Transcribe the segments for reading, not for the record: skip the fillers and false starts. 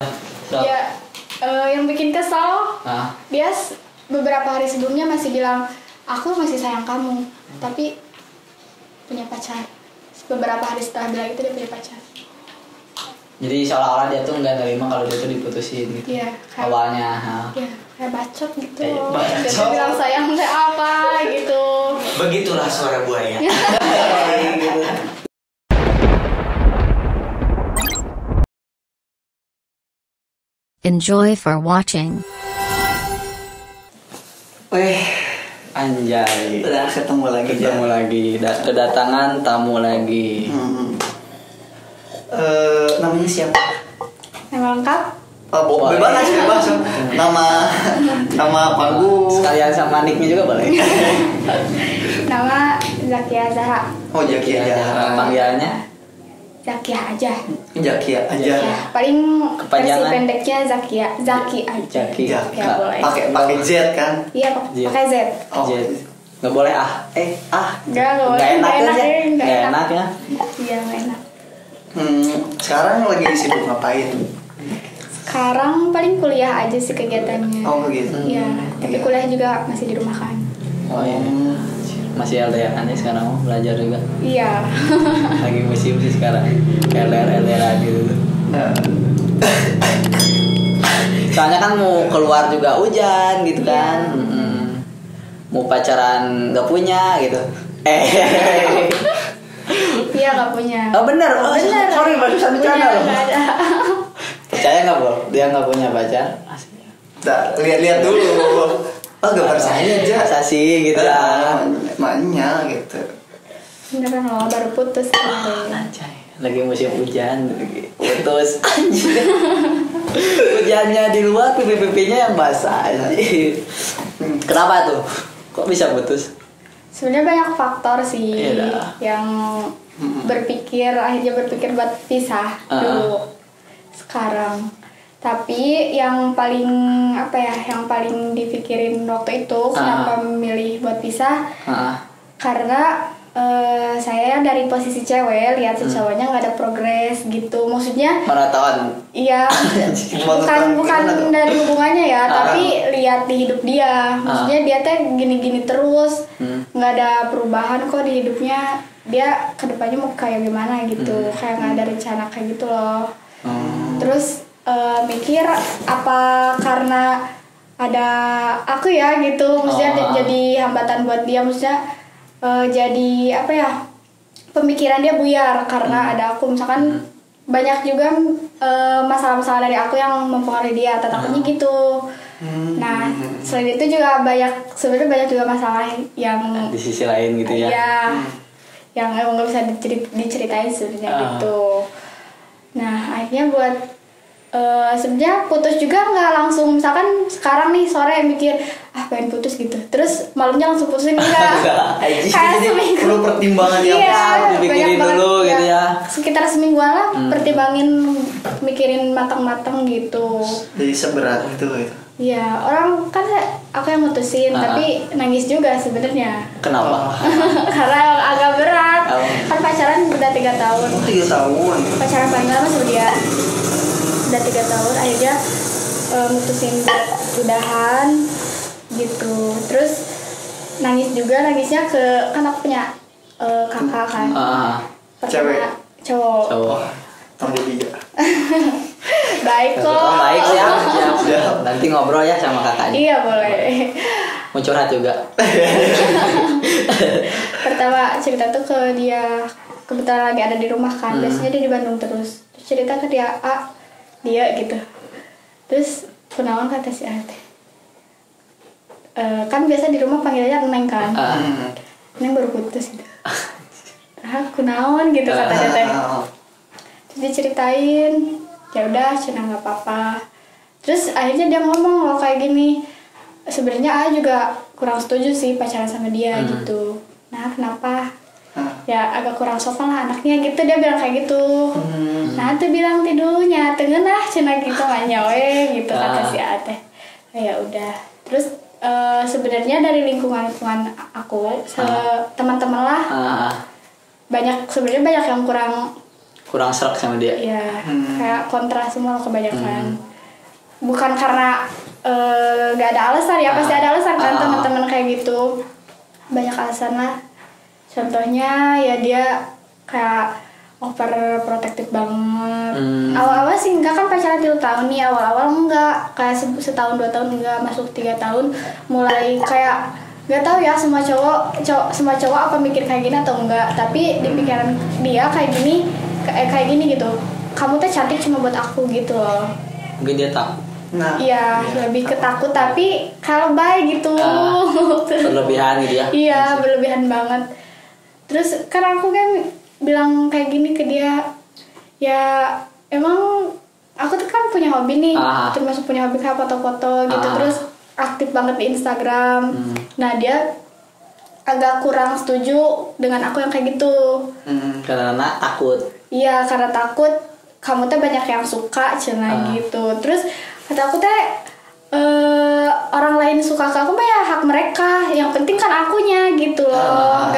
Ya, yang bikin kesal, dia beberapa hari sebelumnya masih bilang aku masih sayang kamu, tapi punya pacar. Beberapa hari setelah bilang itu dia punya pacar. Jadi seolah-olah dia tuh nggak nerima kalau dia tuh diputusin gitu. Iya. Awalnya. Iya, kayak bacot gitu. Bacot. Dia bilang sayang teh apa gitu. Begitulah suara buaya. Enjoy for watching. Anjay. Udah ketemu lagi. Kedatangan tamu lagi. Namanya siapa? Nama lengkap? Bebas. Nama panggung. Sekalian sama nicknya juga boleh. Nama Zakia Zaha. Oh, Zakia aja. Panggilannya Zakia aja. Zakia aja. Ya, paling versi Kepanjangan? pendeknya Zaki aja. Zaki. Ya, boleh. Pakai Z kan? Iya, pakai Z. Oh. Nggak boleh Nggak boleh. Nggak enak Nggak aja. enak, Nggak enak ya. Iya, nggak enak. Sekarang lagi sibuk ngapain? Sekarang paling kuliah aja sih kegiatannya. Oh begitu. Iya, tapi kuliah juga masih di rumah kan. Oh iya. Masih LDR-an ya sekarang mau belajar juga. Iya. Lagi musim sih sekarang. LDR gitu. Soalnya kan mau keluar juga hujan gitu kan. Mau pacaran nggak punya gitu. Iya, nggak punya. Oh bener. Bener. Sorry barusan bercanda loh. Nggak ada. Percaya nggak Bol? Dia nggak punya pacar? Lihat dulu. Oh, gak percaya aja. Masa sih gitu ya. Maknya gitu. Beneran loh, baru putus kemarin. Anjay, lagi musim hujan, putus anjir. Hujannya di luar, pipi-pipinya yang basah anjir. Kenapa tuh? Kok bisa putus? Sebenarnya banyak faktor sih Iya. yang akhirnya berpikir buat pisah dulu. Sekarang. Tapi yang paling dipikirin waktu itu kenapa memilih buat pisah? Karena saya dari posisi cewek lihat si cowoknya nggak ada progres gitu, maksudnya Maraton. iya bukan dari hubungannya ya, tapi lihat di hidup dia, maksudnya dia teh gini-gini terus, nggak ada perubahan kok di hidupnya, dia kedepannya mau kayak gimana gitu, kayak nggak ada rencana kayak gitu loh. Terus mikir apa karena ada aku ya gitu, maksudnya jadi hambatan buat dia, maksudnya jadi apa ya, pemikiran dia buyar karena ada aku, misalkan banyak juga masalah-masalah dari aku yang mempengaruhi dia, takutnya gitu. Nah selain itu juga sebenarnya banyak juga masalah yang Di sisi lain gitu ya. Iya, yang emang nggak bisa diceritain sebenarnya gitu. Nah akhirnya buat sebenarnya putus juga nggak langsung, misalkan sekarang nih sore mikir pengen putus gitu, terus malamnya langsung putusin enggak. Kayak seminggu. Perlu pertimbangan yang Iya, dipikirin banyak dulu banget, gitu ya. Sekitar semingguan lah pertimbangin, mikirin matang-matang gitu. Jadi seberat itu. Iya, orang kan aku yang mutusin, tapi nangis juga sebenarnya. Kenapa? Karena agak berat. Kan pacaran udah 3 tahun. 3 tahun. Pacaran paling lama sama dia udah 3 tahun, akhirnya mutusin buat udahan gitu. Terus nangisnya kan aku punya kakak kan. Cewek? Cowok. Panggil dia. Baik kok. Baik siap. Nanti ngobrol ya sama kakaknya. Iya boleh. Mau curhat juga. Pertama cerita tuh ke dia, kebetulan lagi ada di rumah kan. Biasanya dia di Bandung terus. Cerita ke dia dia gitu. Terus kenalan kata si Ate. Kan biasa di rumah panggilannya Neng kan. Neng baru putus gitu. Kunaon gitu kata dia teh. Terus diceritain, ya udah cina nggak apa-apa. Terus akhirnya dia ngomong loh kayak gini, sebenarnya juga kurang setuju sih pacaran sama dia gitu. Nah kenapa? Ya agak kurang sopan lah anaknya gitu, dia bilang kayak gitu. Nah tuh bilang tidunya tengenah cina gitu nggak nyawe gitu kata si Ate. Ya udah. Terus sebenarnya dari lingkungan aku teman-teman lah, sebenarnya banyak yang kurang kurang serak sama dia. Iya, kayak kontra semua kebanyakan. Bukan karena gak ada alasan ya, pasti ada alasan kan teman-teman kayak gitu. Banyak alasan lah. Contohnya ya dia kayak overprotective banget. Awal-awal sih enggak, kan pacaran 3 tahun nih, awal-awal enggak, kayak setahun 2 tahun enggak, masuk 3 tahun mulai kayak nggak tahu ya, semua cowok apa mikir kayak gini atau enggak, tapi di pikiran dia kayak gini gitu, kamu tuh cantik cuma buat aku gitu loh. Mungkin dia takut. Nah, iya, lebih ketakut tapi kalau baik gitu. Berlebihan gitu ya. Iya, berlebihan banget. Terus kan aku kan bilang kayak gini ke dia, ya emang aku tuh kan punya hobi nih, termasuk punya hobi kayak foto-foto gitu, terus aktif banget di Instagram. Nah dia agak kurang setuju dengan aku yang kayak gitu. Karena takut. Iya, karena takut kamu tuh banyak yang suka cina gitu. Terus kata aku teh orang lain suka ke aku mah ya hak mereka, yang penting kan akunya gitu loh.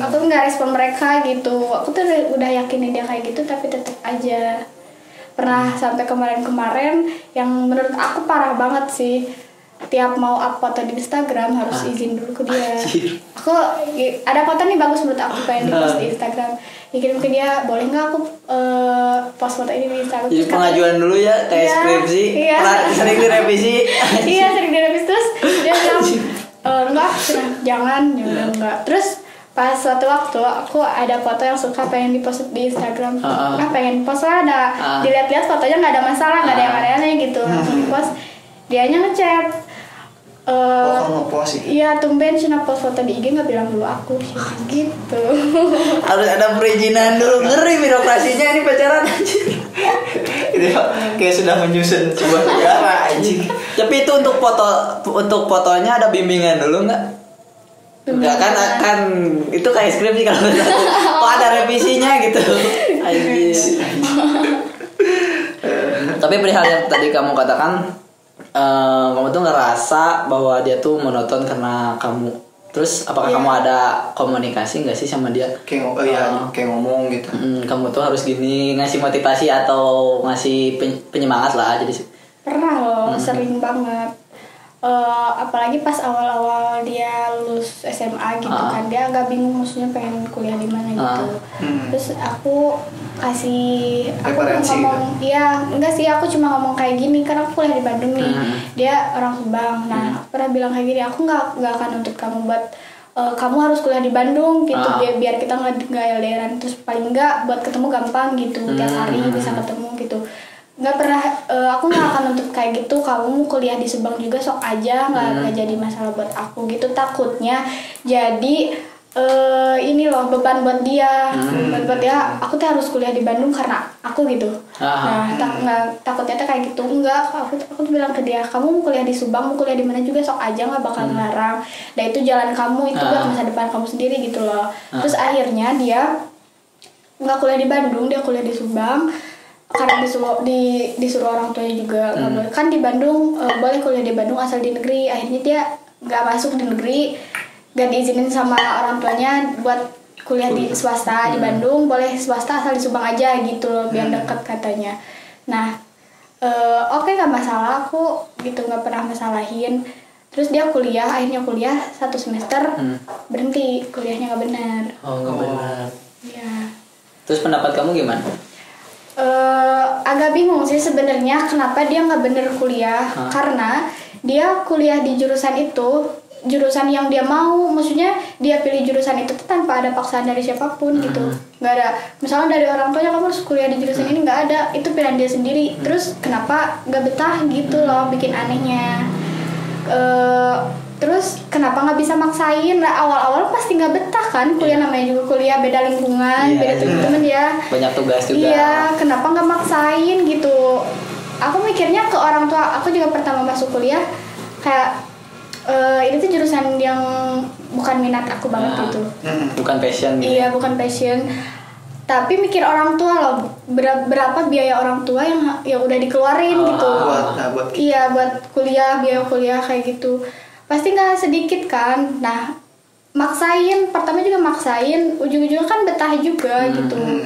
Aku nggak respon mereka gitu. Aku tuh udah yakinin dia kayak gitu, tapi tetap aja. Pernah sampai kemarin yang menurut aku parah banget sih, tiap mau upload foto di Instagram harus izin dulu ke dia. Aku ada foto nih bagus menurut aku, pengen di-post di Instagram, dikirim ke dia, boleh nggak aku post foto ini di Instagram? Jadi pengajuan dulu ya, kayak skripsi. Iya. Sering direvisi. Iya, sering direvisi. Terus dia bilang enggak, jangan enggak. Terus pas suatu waktu aku ada foto yang suka pengen dipost di Instagram. Pengen post lah, ada dilihat-lihat fotonya nggak ada masalah, nggak ada yang aneh-aneh gitu, langsung dipost. Dianya ngechat, ngepost gitu. iya tumben cina post foto di IG nggak bilang dulu aku gitu. Harus ada perizinan dulu, ngeri birokrasinya ini pacaran anjir. Itu kayak sudah menyusun sebuah negara anjing. Tapi itu untuk fotonya ada bimbingan dulu nggak? Enggak kan itu kayak skripsi kalau kok ada revisinya gitu. Anjir. Tapi perihal yang tadi kamu katakan, kamu tuh ngerasa bahwa dia tuh monoton karena kamu. Terus apakah kamu ada komunikasi nggak sih sama dia? Kayak ngomong gitu. Kamu tuh harus gini, ngasih motivasi atau ngasih penyemangat lah jadi. Pernah loh, sering banget. Apalagi pas awal-awal dia lulus SMA gitu kan, dia agak bingung maksudnya pengen kuliah di mana gitu. Terus aku ngomong, iya enggak sih, aku cuma ngomong kayak gini karena aku kuliah di Bandung nih, dia orang Subang. Nah aku pernah bilang kayak gini, aku nggak akan nuntut kamu buat kamu harus kuliah di Bandung gitu, biar kita nggak LDRan. Terus paling nggak buat ketemu gampang gitu, tiap hari bisa ketemu gitu. Nggak pernah, aku nggak akan nuntut kayak gitu, kamu kuliah di Subang juga sok aja, nggak jadi masalah buat aku gitu. Takutnya jadi ini loh beban buat dia, buat dia, aku tuh harus kuliah di Bandung karena aku gitu. Nah takutnya tuh kayak gitu. Enggak, aku tuh bilang ke dia, kamu mau kuliah di Subang, mau kuliah di mana juga sok aja, nggak bakal ngelarang. Dan itu jalan kamu, itu buat masa depan kamu sendiri gitu loh. Terus akhirnya dia nggak kuliah di Bandung, dia kuliah di Subang karena disuruh orang tuanya juga nggak boleh kan di Bandung, boleh kuliah di Bandung asal di negeri. Akhirnya dia nggak masuk di negeri, nggak diizinin sama orang tuanya buat kuliah di swasta di Bandung, boleh swasta asal di Subang aja gitu loh, biar deket katanya. Nah oke, nggak masalah, aku gitu nggak pernah masalahin. Terus dia akhirnya kuliah 1 semester berhenti, kuliahnya nggak benar. Nggak benar. Ya. Terus pendapat kamu gimana? Agak bingung sih sebenarnya kenapa dia nggak bener kuliah. Karena dia kuliah di jurusan yang dia mau, maksudnya dia pilih jurusan itu tanpa ada paksaan dari siapapun gitu. Nggak ada misalnya dari orang tuanya kamu harus kuliah di jurusan ini, nggak ada, itu pilihan dia sendiri. Terus kenapa nggak betah gitu loh, bikin anehnya. Terus kenapa nggak bisa maksain lah, awal-awal pasti nggak betah kan, kuliah namanya juga kuliah, beda lingkungan, beda teman-teman ya, banyak tugas juga. Iya, kenapa nggak maksain gitu. Aku mikirnya ke orang tua, aku juga pertama masuk kuliah kayak ini tuh jurusan yang bukan minat aku banget gitu. Bukan passion gitu. Iya, bukan passion. Tapi mikir orang tua loh, berapa biaya orang tua yang udah dikeluarin gitu. Buat iya, buat kuliah, biaya kuliah kayak gitu. Pasti nggak sedikit kan. Nah, pertama juga maksain, ujung-ujungnya kan betah juga gitu.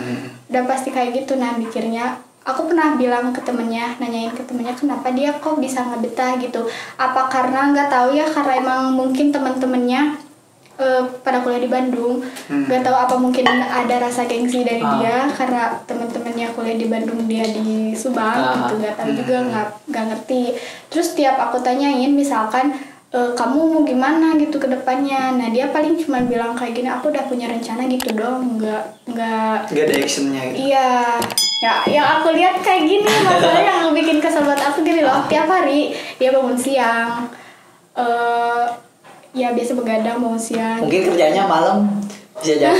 udah pasti kayak gitu. Nah mikirnya aku pernah bilang ke temennya, nanyain ke temennya kenapa dia kok bisa nggak betah gitu. Apa karena nggak tahu ya, karena emang mungkin teman-temannya pada kuliah di Bandung, nggak tahu apa mungkin ada rasa gengsi dari dia karena teman-temannya kuliah di Bandung, dia di Subang gitu, nggak tahu juga, nggak ngerti. Terus tiap aku tanyain misalkan kamu mau gimana gitu ke depannya, nah dia paling cuma bilang kayak gini, aku udah punya rencana gitu dong, nggak ada actionnya gitu. iya ya, yang aku lihat kayak gini. Masalahnya yang bikin kesel buat aku gini loh, tiap hari dia bangun siang, ya biasa begadang bangun siang. Mungkin kerjanya malam, bisa jadi.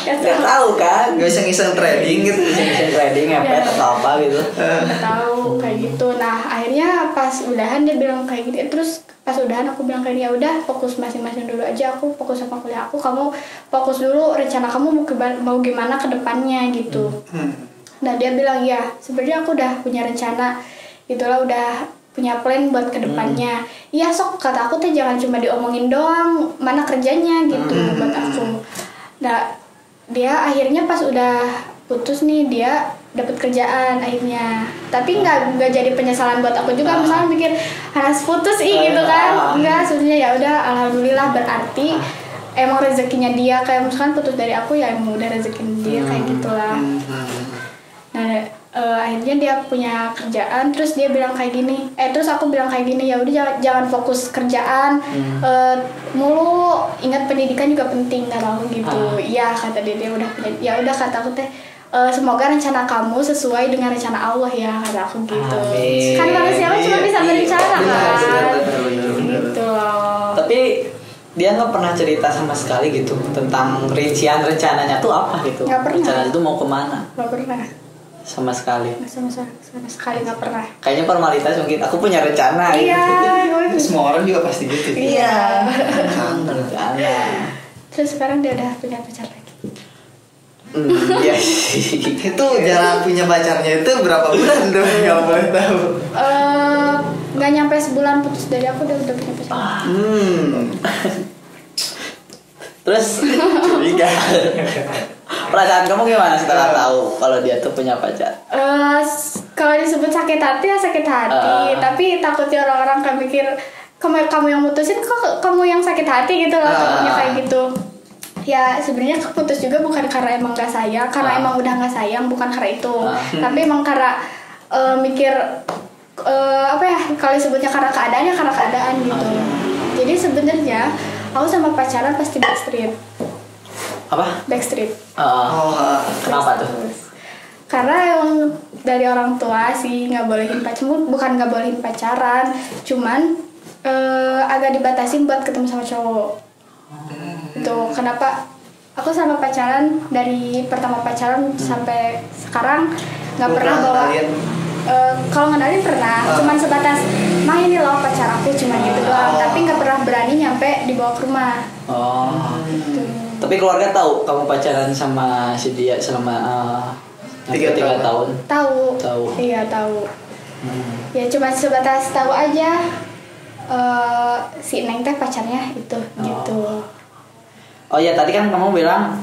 Nggak tahu kan, Gak iseng-iseng trading gitu. iseng trading ngepet atau apa gitu. Nggak tahu kayak gitu. Nah akhirnya pas udahan dia bilang kayak gitu. Terus pas udahan aku bilang kayak, ya udah fokus masing-masing dulu aja, aku fokus sama kuliah aku, kamu fokus dulu rencana kamu mau gimana ke depannya gitu. Nah dia bilang ya sebenarnya aku udah punya rencana itulah, udah punya plan buat kedepannya. Iya sok, kata aku tuh jangan cuma diomongin doang, mana kerjanya gitu buat aku. Nah dia akhirnya pas udah putus nih, dia dapat kerjaan akhirnya, tapi nggak jadi penyesalan buat aku juga. Misalnya mikir harus putus gitu kan, enggak, sebenarnya ya udah alhamdulillah, berarti emang rezekinya dia. Kayak misalkan putus dari aku ya emang udah rezekinya dia kayak gitulah. Nah akhirnya dia punya kerjaan, terus dia bilang kayak gini, terus aku bilang kayak gini, ya udah jangan fokus kerjaan mulu, ingat pendidikan juga penting kata aku gitu. Iya kata dia udah punya, ya udah kata aku teh semoga rencana kamu sesuai dengan rencana Allah ya kata aku gitu. Amin. Kan manusia cuma bisa berencana kan, Bener. gitu loh. Tapi dia nggak pernah cerita sama sekali gitu tentang rincian rencananya tuh apa gitu. Nggak pernah. Rencana itu mau kemana? Nggak pernah, Sama sekali. sama sekali nggak pernah. Kayaknya formalitas mungkin. Aku punya rencana. Iya, Gitu. Semua orang juga pasti gitu. iya. Rencana. Terus sekarang dia udah punya pacar lagi. Iya sih. Itu jarak punya pacarnya itu berapa bulan dong? Gak boleh tahu. Nggak nyampe sebulan putus dari aku udah punya pacar. Terus Curiga. perasaan kamu gimana setelah tahu kalau dia tuh punya pacar? Kalau disebut sakit hati ya sakit hati, tapi takutnya orang-orang kan mikir kamu yang mutusin, kok kamu yang sakit hati gitu loh, takutnya kayak gitu. Ya sebenarnya putus juga bukan karena emang gak sayang, karena emang udah gak sayang, bukan karena itu. Tapi emang karena mikir apa ya, kalau disebutnya karena keadaan ya karena keadaan gitu. Jadi sebenarnya aku sama pacaran pasti backstreet. Apa? Backstreet. Kenapa tuh? Karena emang dari orang tua sih nggak bolehin pacaran, bukan nggak bolehin pacaran, cuman agak dibatasin buat ketemu sama cowok. Itu kenapa aku sama pacaran dari pertama pacaran sampai sekarang nggak pernah bawa. Kalau ngenalin pernah, cuman sebatas mah ini loh pacar aku, cuma gitu doang. Tapi nggak pernah berani nyampe dibawa ke rumah. Gitu. Tapi keluarga tahu kamu pacaran sama si dia selama 3 tahun. Tahu. Iya tahu. Ya cuma sebatas tahu aja. Si Neng teh pacarnya itu gitu. Oh ya, tadi kan kamu bilang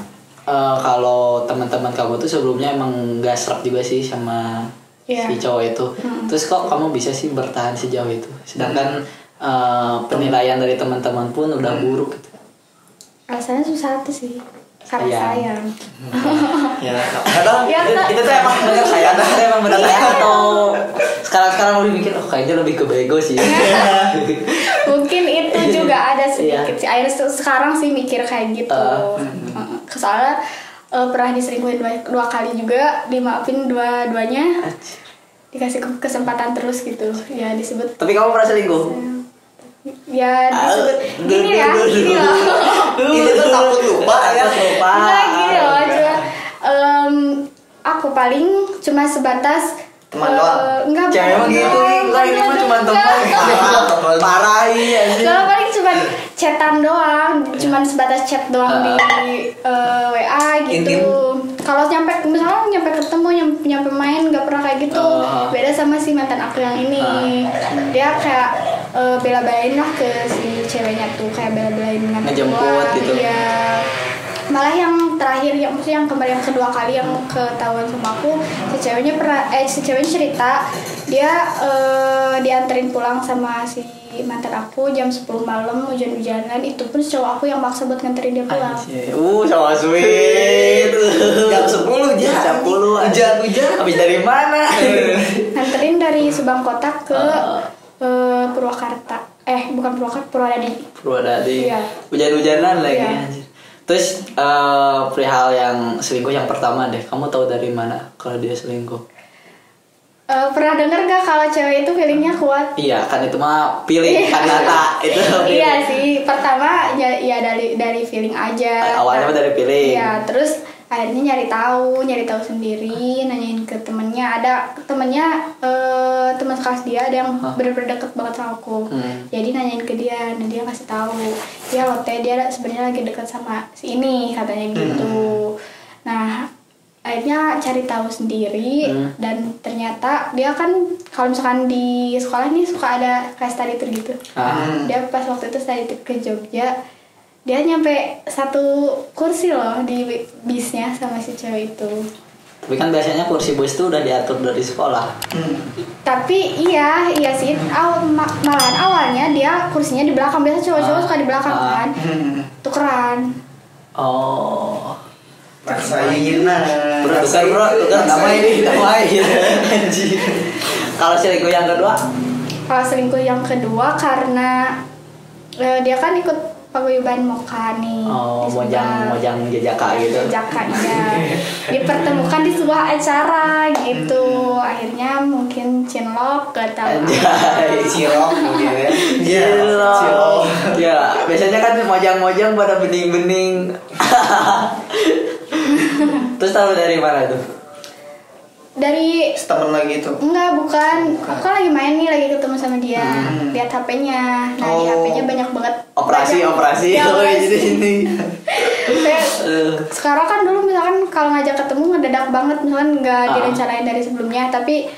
kalau teman-teman kamu tuh sebelumnya emang gak serap juga sih sama si cowok itu. Terus kok kamu bisa sih bertahan sejauh itu? Sedangkan penilaian dari teman-teman pun udah buruk gitu. Alasannya susah tuh sih, karena sayang. Ya, kadang Itu tuh emang bener sayang, itu emang bener sayang atau sekarang lebih mikir, kayaknya lebih ke bego sih. Mungkin itu juga ada sedikit sih. Akhirnya sekarang sih mikir kayak gitu. Soalnya pernah diselingkuhin 2 kali juga, dimaafin dua-duanya, dikasih kesempatan terus gitu. Ya disebut. Tapi kamu pernah selingkuh? Ya disebut gini ya, gini loh. ini tuh takut lupa ya. Enggak gini loh, cuma aku paling cuma sebatas teman doang. Enggak, cewek emang gitu, enggak ini mah cuma teman. Parah iya. Kalau paling cuma chatan doang, cuma sebatas chat doang di WA gitu. Kalau misalnya nyampe ketemu, nyampe main, nggak pernah kayak gitu. Beda sama si mantan aku yang ini, dia kayak bela-belain lah ke si ceweknya tuh, kayak bela-belain dengan ngejemput gitu. Iya. Malah yang terakhir, yang maksudnya yang kemarin yang kedua kali yang ketahuan sama aku, si ceweknya cerita dia dianterin pulang sama si mantan aku jam 10 malam hujan-hujanan. Itu pun cowok aku yang maksa buat nganterin dia pulang. Sama sweet. Jam 10 jam 10 hujan. Habis dari mana? Nganterin dari Subang Kota ke Purwakarta. Bukan Purwakarta, Purwadadi. Iya. Hujan-hujanan lagi. Iya. Terus perihal yang selingkuh yang pertama deh, kamu tahu dari mana kalau dia selingkuh? Pernah denger gak kalau cewek itu feelingnya kuat? Iya kan, itu mah feeling kan kata itu. Iya sih, pertama ya dari feeling aja. Awalnya dari feeling. Iya, terus akhirnya nyari tahu sendiri, nanyain ke temennya. Ada temennya teman sekelas dia ada yang bener-bener deket banget sama aku. Jadi nanyain ke dia, nah dia kasih tahu. Ya loh teh, dia sebenarnya lagi deket sama si ini katanya gitu. Nah akhirnya cari tahu sendiri dan ternyata dia kan kalau misalkan di sekolah nih suka ada kayak study tour gitu. Dia pas waktu itu study tour ke Jogja, dia nyampe 1 kursi loh di bisnya sama si cewek itu. Tapi kan biasanya kursi bus itu udah diatur dari sekolah. Tapi iya sih, malahan awalnya dia kursinya di belakang. Biasa cowok-cowok suka di belakang kan, tukeran. Oh, Rasain tukar damai anjir. Kalau selingkuh yang kedua? Kalau selingkuh yang kedua karena dia kan ikut paguyuban Moka nih. Mojang jejaka gitu. Jejaka iya. Dipertemukan di sebuah acara gitu. Akhirnya mungkin cinlok, gak tahu. Cilok gitu ya. Cilok. Ya, biasanya kan mojang-mojang pada bening-bening. Terus tahu dari mana tuh? Dari temen lagi tuh. Enggak, bukan. Aku kan lagi main nih, lagi ketemu sama dia. Lihat HP-nya. Nah, di HP-nya banyak banget operasi. Ya, Jadi ini. Sekarang kan dulu misalkan kalau ngajak ketemu ngedadak banget, misalkan nggak direncanain dari sebelumnya, tapi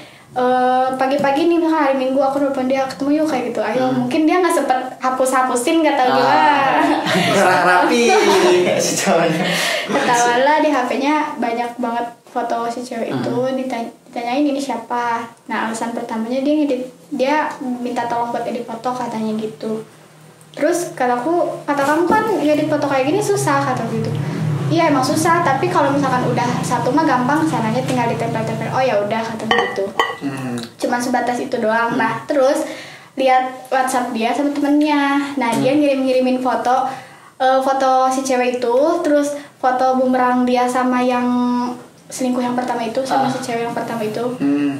pagi-pagi nih misalkan hari Minggu aku nelfon dia, ketemu yuk kayak gitu. Ayo, mungkin dia nggak sempet hapus-hapusin, nggak tahu gimana. Rapi si cowoknya. Ketahuan lah di HP-nya banyak banget foto si cewek itu. Ditanyain ini siapa. Nah alasan pertamanya dia minta tolong buat edit foto katanya gitu. Terus kata kamu kan edit foto kayak gini susah, kata gitu. Iya emang susah, tapi kalau misalkan udah satu mah gampang, sananya tinggal ditempel-tempel. Oh ya udah, kata gitu. Cuman sebatas itu doang. Nah terus lihat WhatsApp dia sama temennya. Nah dia ngirimin foto si cewek itu, terus foto bumerang dia sama yang selingkuh yang pertama itu, sama si cewek yang pertama itu,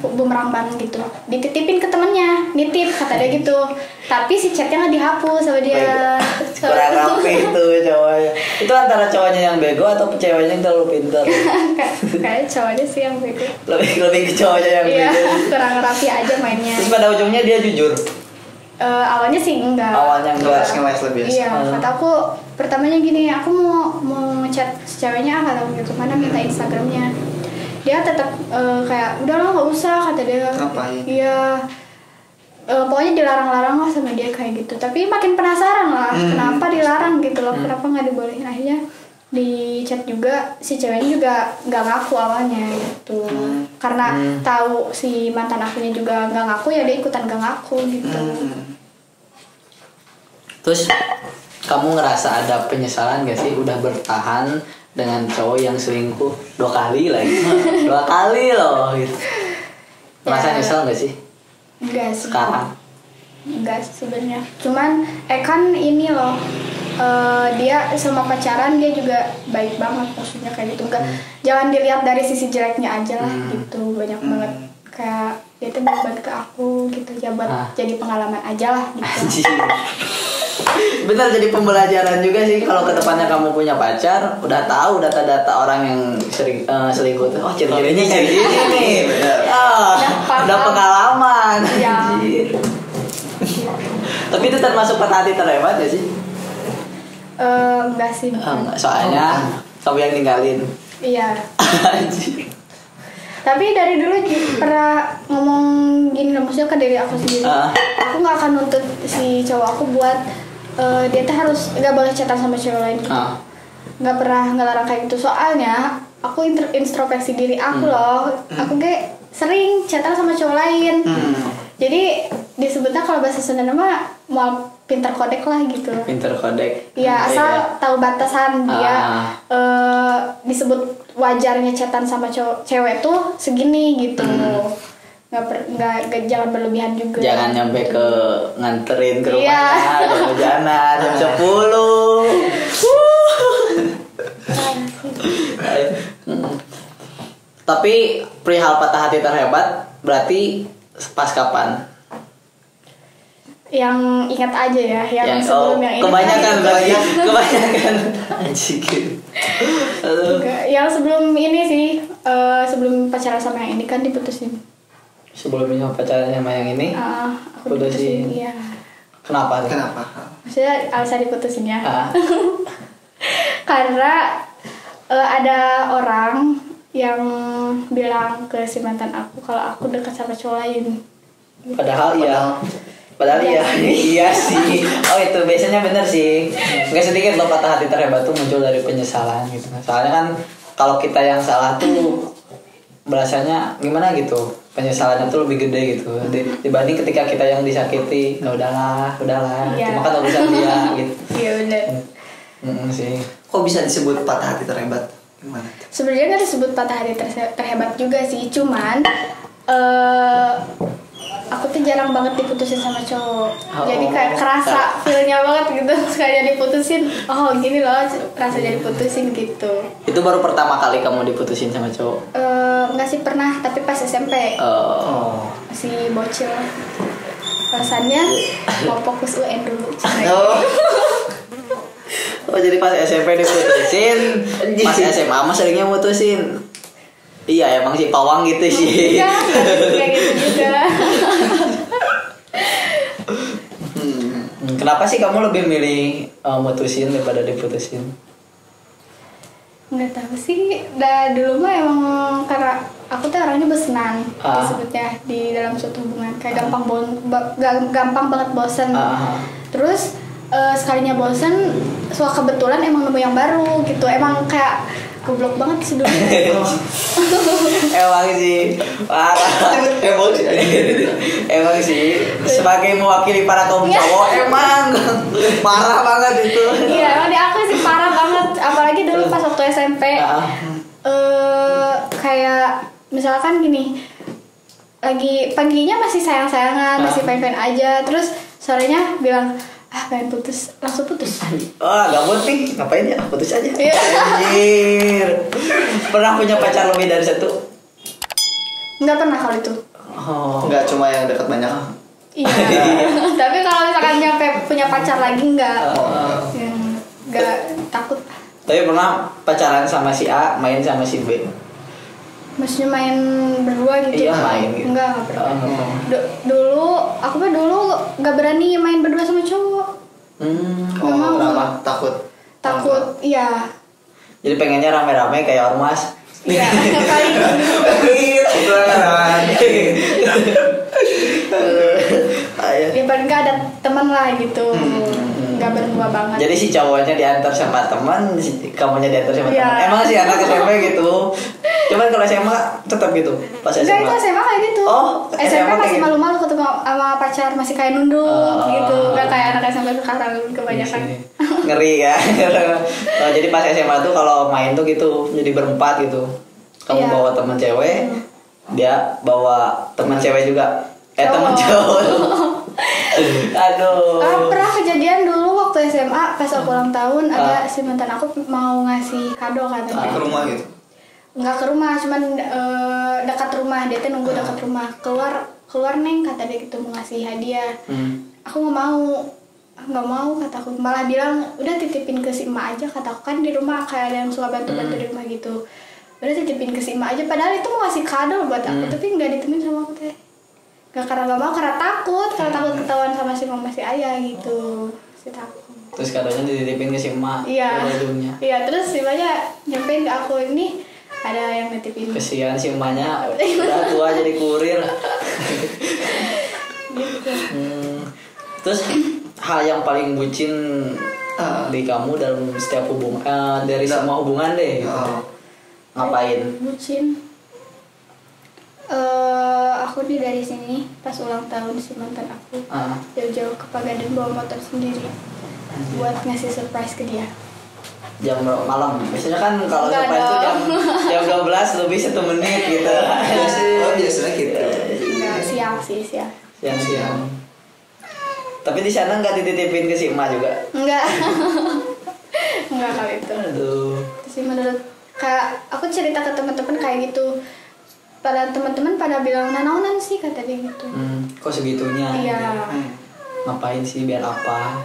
bumerang bareng gitu, dititipin ke temennya, nitip kata dia gitu. Tapi si chatnya nggak dihapus sama dia. Kurang rapi itu cowoknya. Itu antara cowoknya yang bego atau ceweknya yang terlalu pintar? Kayak cowoknya sih yang bego. Lebih ke cowoknya yang bego. Iya, kurang rapi aja mainnya. Terus pada ujungnya dia jujur. Awalnya sih enggak. Ngeles lebih. Iya, kata aku pertamanya gini, aku mau ngechat si ceweknya, kata aku gitu, mana minta Instagramnya. Dia tetap kayak udah lah nggak usah, kata dia. Ngapain? Iya. Pokoknya dilarang-larang lah sama dia kayak gitu. Tapi makin penasaran lah, kenapa dilarang gitu loh, kenapa nggak dibolehin. Akhirnya di chat juga, si ceweknya juga nggak ngaku awalnya gitu. Karena tahu si mantan akunya juga nggak ngaku, ya dia ikutan nggak ngaku gitu. Terus kamu ngerasa ada penyesalan gak sih udah bertahan dengan cowok yang selingkuh 2 kali lagi? 2 kali loh gitu. Merasa nyesel gak sih? Enggak sih. Sekarang? Enggak sih sebenarnya. Cuman kan ini loh, dia sama pacaran dia juga baik banget, maksudnya kayak gitu. Enggak, jangan dilihat dari sisi jeleknya aja lah gitu. Banyak banget kayak dia tuh baik ke aku gitu ya, buat jadi pengalaman aja lah gitu. Bener, jadi pembelajaran juga sih kalau kedepannya kamu punya pacar, udah tahu data-data orang yang sering selingkuh tuh. Oh ciri-cirinya kayak gini nih. Udah pengalaman. Ya. Tapi itu termasuk patah hati terhebat ya sih? Enggak sih. Soalnya kamu yang ninggalin. Iya. Tapi dari dulu pernah ngomong gini loh, maksudnya ke diri aku sendiri. Aku nggak akan nuntut si cowok aku buat dia tuh harus nggak boleh chatan sama cewek lain gitu. nggak pernah ngelarang kayak gitu, soalnya aku introspeksi diri aku loh. Aku kayak sering chatan sama cowok lain. Jadi disebutnya kalau bahasa Sunda mah mau pinter kodek lah gitu. Pinter kodek. Iya, asal tahu batasan dia. Disebut wajarnya chatan sama cewek tuh segini gitu. Nggak jangan berlebihan juga. Jangan nyampe ke nganterin ke rumahnya, jam-jaman jam 10. Tapi perihal patah hati terhebat berarti pas kapan? Yang ingat aja ya, yang sebelum yang ini. Kebanyakan. Anjing. Yang sebelum ini sih, sebelum pacaran sama yang ini kan diputusin. Sebelumnya pacaran sama yang ini? Aku diputusin. Iya. Kenapa? Maksudnya alasan diputusin ya. Karena ada orang yang bilang ke si mantan aku kalau aku dekat sama cowok lain. Padahal iya sih. Oh itu biasanya bener sih. Nggak sedikit loh patah hati terhebat tuh muncul dari penyesalan gitu. Soalnya kan kalau kita yang salah tuh berasanya gimana gitu. Penyesalannya tuh lebih gede gitu dibanding ketika kita yang disakiti. Nggak udahlah. Cuma kan urusan dia gitu. Iya bener. Sih. Kok bisa disebut patah hati terhebat? Gimana? Sebenarnya nggak disebut patah hati terhebat juga sih, cuman aku tuh jarang banget diputusin sama cowok. Jadi kayak kerasa feelnya banget gitu sekali diputusin. Oh gini loh rasanya diputusin gitu. Itu baru pertama kali kamu diputusin sama cowok? Nggak sih, pernah, tapi pas SMP. Masih bocil. Rasanya mau fokus UN dulu. Oh jadi pas SMP diputusin, pas SMA mah seringnya mutusin. Iya emang si pawang gitu sih. Enggak gitu juga. Kenapa sih kamu lebih milih mutusin daripada diputusin? Nggak tahu sih. Dulu mah emang karena aku tuh orangnya bosenan disebutnya di dalam suatu hubungan, kayak gampang banget bosen. Terus sekalinya bosen, kebetulan emang nemu yang baru gitu. Emang kayak goblok banget sih dulu. Emang sih parah. Emang sih sebagai mewakili para kaum cowok emang parah banget itu. Iya emang di aku sih parah banget. Apalagi dulu pas waktu SMP. Kayak misalkan gini, lagi paginya masih sayang-sayangan, masih fine-fine aja, terus sorenya bilang pengen putus, langsung putus. Gak penting, ngapain ya, putus aja. Anjir. Pernah punya pacar lebih dari satu? Nggak pernah kalau itu. Nggak cuma yang dekat banyak. Iya. Tapi kalau misalkan nyampe punya pacar lagi nggak takut. Tapi pernah pacaran sama si A, main sama si B? Maksudnya main berdua gitu? Iya main gitu. Enggak pernah. Dulu aku nggak berani main berdua sama cowok. Kenapa? Takut. Iya. Jadi pengennya rame-rame kayak ormas. Iya. Kali. Ya paling nggak ada teman lah gitu. Nggak berdua banget. Jadi si cowoknya diantar sama teman, kamunya diantar sama teman. Emang sih anak SMP gitu. Cuman kalau SMA tetap gitu. Pas SMA. Enggak, itu SMA kayak gitu. SMA masih malu-malu ketemu sama pacar, masih kayak nunduk gitu. Enggak kayak anak SMP sekarang kebanyakan. Ngeri ya. Jadi pas SMA tuh kalau main tuh gitu, jadi berempat gitu. Kamu bawa teman cewek, dia bawa teman cewek juga. Teman cowok. Aduh. Pernah kejadian dulu waktu SMA pas aku ulang tahun, ada si mantan aku mau ngasih kado katanya. Ke rumah gitu. Nggak ke rumah, cuman dekat rumah. Dia tuh nunggu dekat rumah. Keluar neng kata dia gitu, mau ngasih hadiah. Aku nggak mau kataku, malah bilang udah titipin ke si emak aja, kataku kan di rumah kayak ada yang suka bantu-bantu di rumah gitu. Udah titipin ke si emak aja, padahal itu mau ngasih kado buat aku, tapi nggak ditemuin sama aku teh. Nggak karena nggak mau, karena takut ketahuan sama si mama si ayah gitu, si takut. Terus kadonya dititipin ke si emak. Iya, terus si emaknya nyampein ke aku, ini ada yang nitipin. Kesian si emaknya udah tua jadi kurir. Gitu. Terus hal yang paling bucin di kamu dalam setiap hubungan, dari semua hubungan deh gitu. Ngapain? Bucin. Aku dari sini pas ulang tahun si mantan aku jauh-jauh ke Pegadaian bawa motor sendiri buat ngasih surprise ke dia. Jam malam biasanya kan kalau surprise itu jam 12 lebih 1 menit gitu. Biasanya gitu. Enggak, siang. Tapi di sana nggak dititipin ke si emak juga? Enggak. Enggak kali itu. Aduh. Terus menurut kayak aku cerita ke teman-teman kayak gitu. Pada teman-teman pada bilang nanaunan sih kata dia gitu. Kok segitunya? Iya. Ngapain sih, biar apa?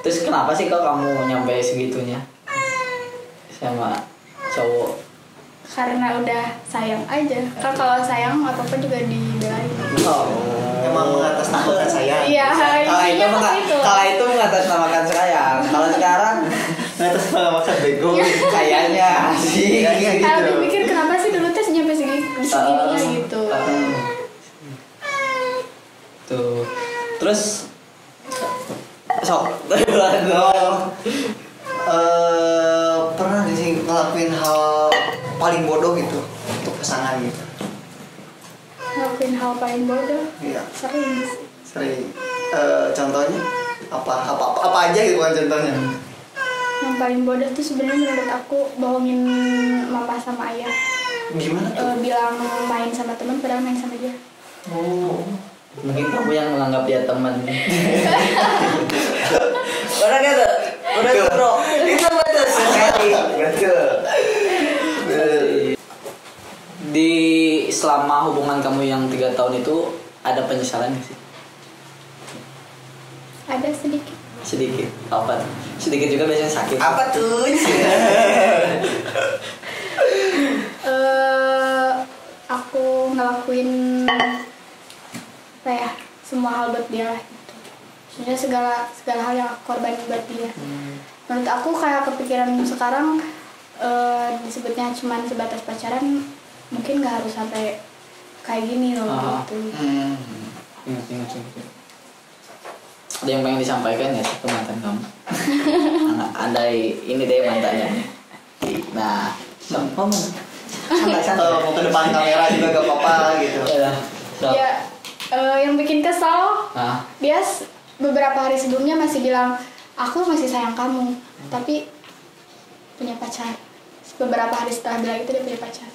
Terus kenapa sih kok kamu nyampe segitunya sama cowok? Karena udah sayang aja. Kan kalau sayang apapun juga dibelain. Emang mengatasnamakan sayang. Iya, kalau itu mengatasnamakan sayang. Kalau sekarang Mengatasnamakan bego. kayaknya sih. Iya gitu. Kalau dipikir kenapa sih dulu tes nyampe segininya gitu. Tuh. Terus pernah gak sih ngelakuin hal paling bodoh gitu untuk pasangan gitu? Ngelakuin hal paling bodoh? Iya. Sering. Contohnya apa aja gitu kan contohnya? Yang paling bodoh tuh sebenarnya menurut aku bohongin mama sama ayah. Gimana tuh? Bilang main sama teman padahal main sama dia. Mungkin kamu yang menganggap dia teman. Orang itu, bro. Itu betul sekali. Betul. Di selama hubungan kamu yang 3 tahun itu ada penyesalan nggak sih? Ada sedikit. Sedikit. Apa? Sedikit juga biasanya sakit. Apa tuh? Aku ngelakuin apa ya, semua hal buat dia lah gitu. Sebenarnya segala hal yang aku korbanin buat dia. Menurut aku kayak kepikiran sekarang disebutnya cuma sebatas pacaran, mungkin nggak harus sampai kayak gini loh gitu. Ingat. Ada yang pengen disampaikan ya ke mantan kamu? Andai ini deh mantannya. Nah, Santai mau ke depan kamera juga gak apa-apa gitu. Ya, yang bikin kesal, dia beberapa hari sebelumnya masih bilang aku masih sayang kamu, tapi punya pacar. Beberapa hari setelah bilang itu dia punya pacar.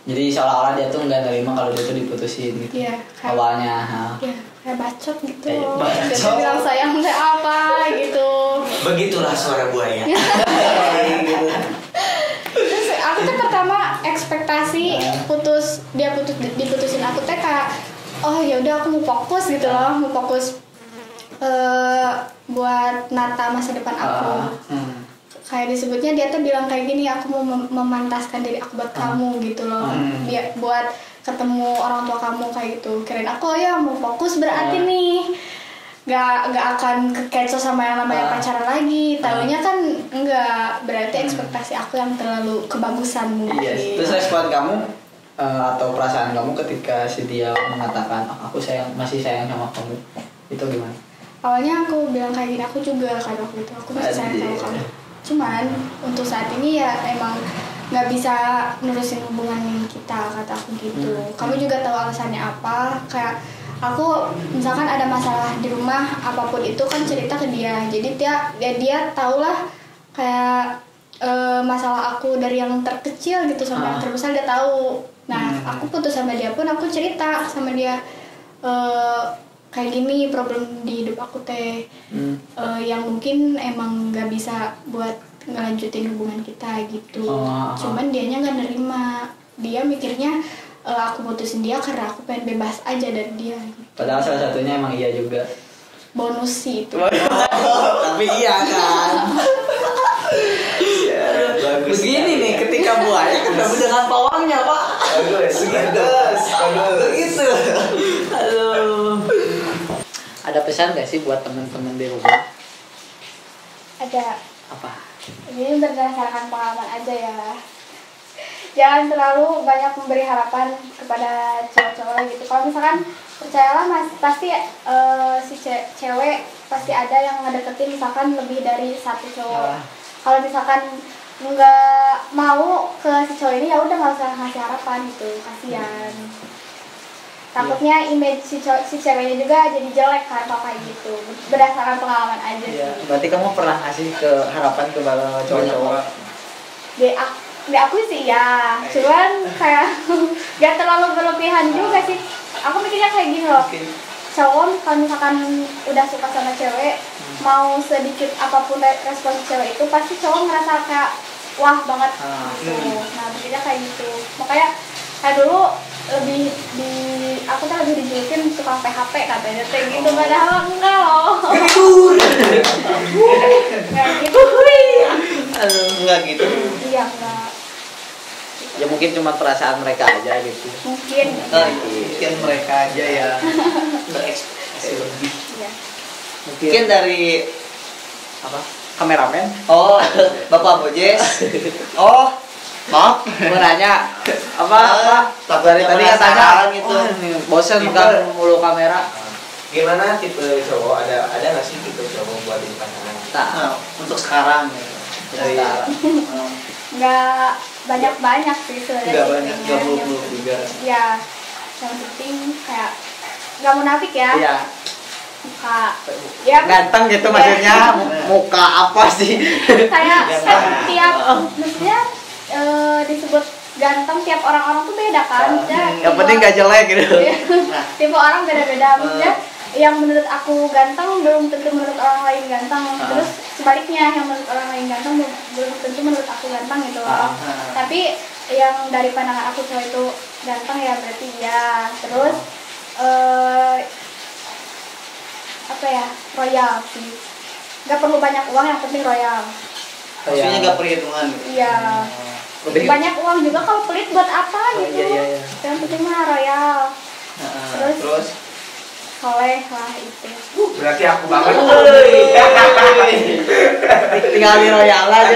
Jadi seolah-olah dia tuh nggak nerima kalau dia tuh diputusin gitu. Iya, awalnya. Iya, kayak bacot gitu. Bacot. Dia bilang sayang kayak apa gitu. Begitulah suara buaya. Terus aku tuh pertama ekspektasi diputusin aku teh kayak oh ya udah aku mau fokus gitu loh, mau fokus buat nata masa depan aku. Kayak disebutnya dia tuh bilang kayak gini, aku mau memantaskan diri aku buat kamu gitu loh. Dia buat ketemu orang tua kamu kayak gitu. Kirain aku ya mau fokus berarti nih nggak akan kekecoh sama yang namanya pacaran lagi. Taunya kan enggak, berarti ekspektasi aku yang terlalu kebagusan mungkin. Yes. Terus respon kamu atau perasaan kamu ketika si dia mengatakan aku masih sayang sama kamu, itu gimana? Awalnya aku bilang kayak gini, aku juga kan waktu itu aku masih sayang sama kamu. Cuman untuk saat ini ya emang nggak bisa nerusin hubungan kita, kata aku gitu. Kamu juga tahu alasannya apa. Kayak aku misalkan ada masalah di rumah apapun itu kan cerita ke dia. Jadi dia tahulah kayak masalah aku dari yang terkecil gitu sampai yang terbesar dia tahu. Nah aku putus sama dia pun aku cerita sama dia kayak gini problem di hidup aku teh yang mungkin emang nggak bisa buat ngelanjutin hubungan kita gitu. Cuman dianya nggak nerima, dia mikirnya aku putusin dia karena aku pengen bebas aja dari dia gitu. Padahal salah satunya emang iya juga, bonus sih itu. tapi iya kan. Begini nih ketika buaya ketemu dengan pawangnya pak. Begitu. Aduh. Ada pesan gak sih buat teman-teman di rumah? Ada. Apa? Ini berdasarkan pengalaman aja ya. Jangan terlalu banyak memberi harapan kepada cowok-cowok gitu. Kalau misalkan percayalah mas, pasti si cewek pasti ada yang ngedeketin misalkan lebih dari satu cowok. Kalau misalkan nggak mau ke si cowok ini ya udah nggak usah ngasih harapan gitu, kasihan. Takutnya image si ceweknya juga jadi jelek kan kalau kayak gitu, berdasarkan pengalaman aja sih. Berarti kamu pernah ngasih ke harapan ke cowok-cowok? Di aku sih ya, cuman kayak gak terlalu berlebihan juga sih. Aku mikirnya kayak gini loh, cowok kalau misalkan udah suka sama cewek, mau sedikit apapun respon cewek itu pasti cowok ngerasa kayak wah banget gitu. Nah pikirnya kayak gitu, makanya kayak dulu aku tuh lebih dijulukin suka PHP katanya gitu, padahal enggak loh. Enggak gitu. Enggak gitu. Iya enggak. Ya mungkin cuma perasaan mereka aja gitu. Mungkin Mereka aja ya berekspresi lebih. Iya. Mungkin dari Apa? Kameramen? Oh, Bapak Bojes. Oh, maaf. Mau nanya apa? Dari tadi katanya gitu. Bosan megang mulu kamera. Gimana tipe cowok? Ada nggak sih tipe cowok buat di pasangan? Nah, untuk sekarang ya. Nggak banyak sih sebenarnya. Nggak banyak, 20 juga. Ya, yang penting kayak nggak munafik ya. Iya. Muka. Ya, Ganteng gitu maksudnya. Muka apa sih? kayak tiap maksudnya disebut ganteng tiap orang-orang tuh beda kan. Yang penting gak jelek gitu. Tipe orang beda-beda. Maksudnya yang menurut aku ganteng belum tentu menurut orang lain ganteng. Terus sebaliknya yang menurut orang lain ganteng belum tentu menurut aku ganteng gitu loh. Tapi yang dari pandangan aku cowok itu ganteng ya berarti ya. Terus apa ya, royal sih. Gak perlu banyak uang, yang penting royal. Maksudnya gak perhitungan. Iya. Banyak uang juga kalau pelit buat apa gitu. Iya. Yang penting mah royal. Terus soleh lah itu. Berarti aku banget. Tinggal di royal aja.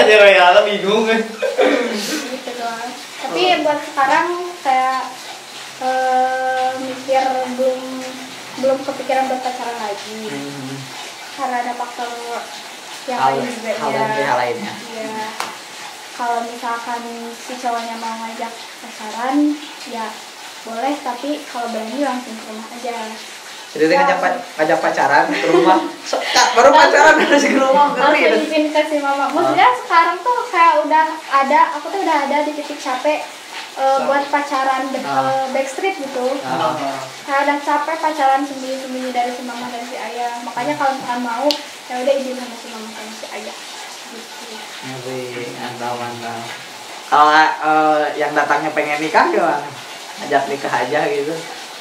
di royal bingung. Gitu doang. Tapi buat sekarang kayak mikir belum kepikiran buat pacaran lagi. Karena ada faktor yang lain juga hal lainnya. Iya. Kalau misalkan si cowoknya mau ngajak pacaran, ya boleh, tapi kalau berani langsung ke rumah aja. Jadi ngajak pacaran ke rumah. Baru pacaran harus ke rumah. Langsung izin ke si mama. Maksudnya sekarang tuh kayak aku tuh udah ada di titik capek buat pacaran backstreet gitu. Kayak udah capek pacaran sembunyi-sembunyi dari si mama dan si ayah. Makanya kalau misalkan mau, ya udah izin sama si mama dan si ayah. Gitu. Mantap. Kalau yang datangnya pengen nikah gimana? Ajak nikah aja gitu.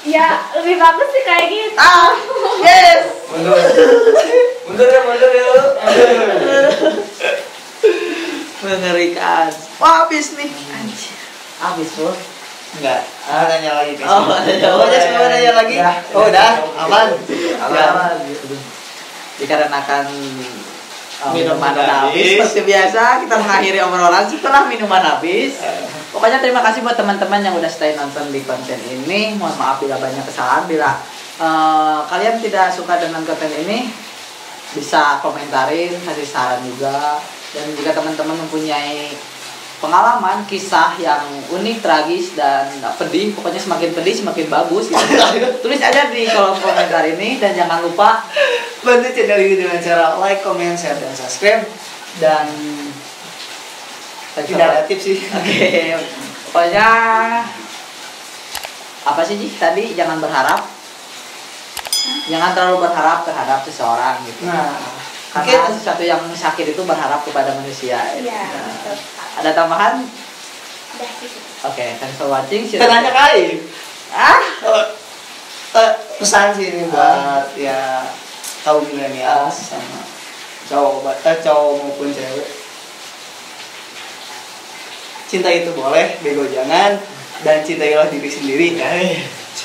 Ya lebih bagus sih kayak gitu. Yes. Mundur yuk. Mengerikan. Wah, habis nih. Anjir. Habis, Bro. Enggak, nanya lagi. Semua nanya lagi. Oh, udah, aman. Dikarenakan minuman udah habis, seperti biasa kita mengakhiri obrolan setelah minuman habis. Pokoknya terima kasih buat teman-teman yang udah stay nonton di konten ini. Mohon maaf bila banyak kesalahan. Bila kalian tidak suka dengan konten ini, bisa komentarin, kasih saran juga. Dan jika teman-teman mempunyai pengalaman, kisah yang unik, tragis, dan pedih, pokoknya semakin pedih semakin bagus gitu. Tulis aja di kolom komentar ini. Dan jangan lupa bantu channel ini dengan cara like, comment, share, dan subscribe. Dan tidak ada tips sih. Oke. Pokoknya apa sih Ji? Tadi jangan berharap. Jangan terlalu berharap terhadap seseorang gitu. Nah, karena sesuatu yang sakit itu berharap kepada manusia. Iya. Nah, ada tambahan? Udah sih. Oke, thanks for watching. Tanya kali. Pesan sih ini buat ya kaum milenial sama cowok maupun cewek. Cinta itu boleh, bego jangan, dan cintailah diri sendiri.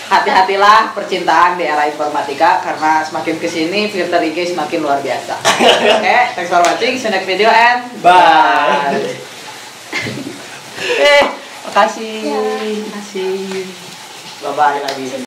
Hati-hatilah percintaan di era informatika karena semakin kesini filter IG semakin luar biasa. Oke, thanks for watching. See you next video and Bye. makasih. Makasih. Bye bye lagi.